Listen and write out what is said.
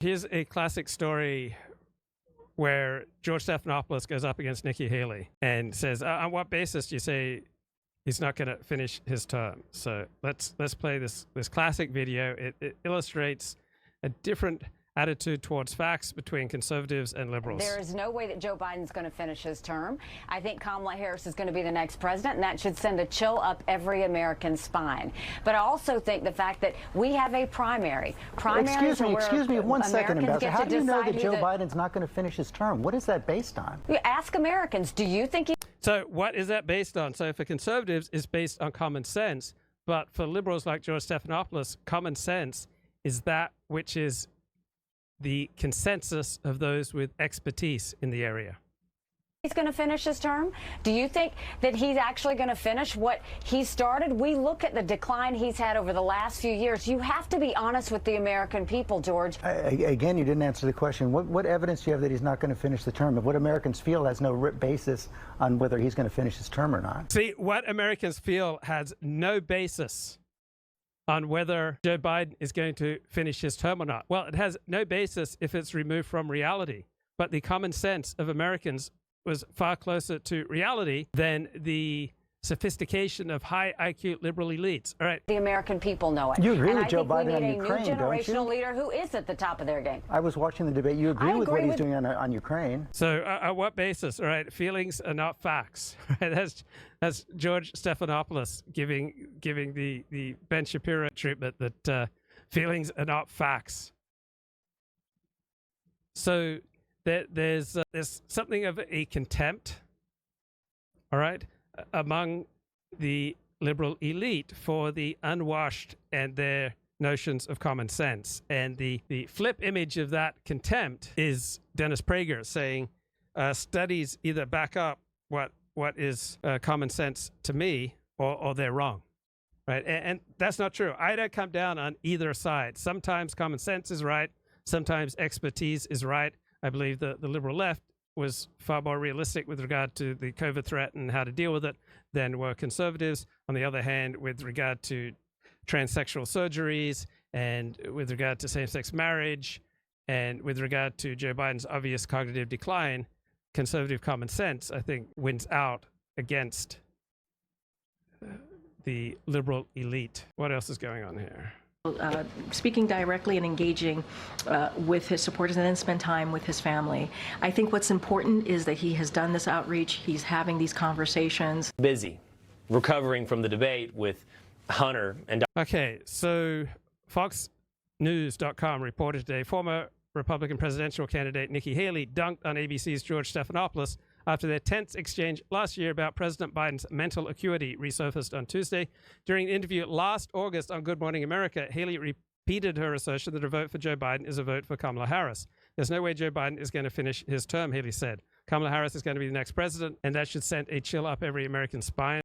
Here's a classic story where George Stephanopoulos goes up against Nikki Haley and says, on what basis do you say he's not going to finish his term? So let's play this classic video. It illustrates a different attitude towards facts between conservatives and liberals. There is no way that Joe Biden's going to finish his term. I think Kamala Harris is going to be the next president, and that should send a chill up every American spine. But I also think the fact that we have a primary. Excuse me, 1 second, Ambassador. How do you know that Joe Biden's not going to finish his term? What is that based on? You ask Americans, do you think So what is that based on? So for conservatives, it's based on common sense. But for liberals like George Stephanopoulos, common sense is that which is the consensus of those with expertise in the area. he's going to finish his term? Do you think that he's actually going to finish what he started? We look at the decline he's had over the last few years. You have to be honest with the American people, George. Again, you didn't answer the question. What evidence do you have that he's not going to finish the term? If what Americans feel has no basis on whether he's going to finish his term or not. See, what Americans feel has no basis on whether Joe Biden is going to finish his term or not. Well, it has no basis if it's removed from reality. But the common sense of Americans was far closer to reality than the sophistication of high IQ liberal elites. All right. The American people know it. You agree and with Joe Biden on Ukraine, don't you? I think we need a new generational leader who is at the top of their game. I was watching the debate. You agree with what he's doing on Ukraine. So on what basis? All right. Feelings are not facts. Right? That's George Stephanopoulos giving the Ben Shapiro treatment that feelings are not facts. So there's something of a contempt, all right, among the liberal elite for the unwashed and their notions of common sense. And the flip image of that contempt is Dennis Prager saying studies either back up what is common sense to me or they're wrong, right? And that's not true. I don't come down on either side. Sometimes common sense is right. Sometimes expertise is right. I believe the liberal left was far more realistic with regard to the COVID threat and how to deal with it than were conservatives. On the other hand, with regard to transsexual surgeries and with regard to same-sex marriage and with regard to Joe Biden's obvious cognitive decline, conservative common sense, I think, wins out against the liberal elite. What else is going on here? Speaking directly and engaging with his supporters and then spend time with his family. I think what's important is that he has done this outreach. He's having these conversations. Busy recovering from the debate with Hunter and... Okay, so FoxNews.com reported today, former Republican presidential candidate Nikki Haley dunked on ABC's George Stephanopoulos after their tense exchange last year about President Biden's mental acuity resurfaced on Tuesday. During an interview last August on Good Morning America, Haley repeated her assertion that a vote for Joe Biden is a vote for Kamala Harris. There's no way Joe Biden is going to finish his term, Haley said. Kamala Harris is going to be the next president, and that should send a chill up every American spine.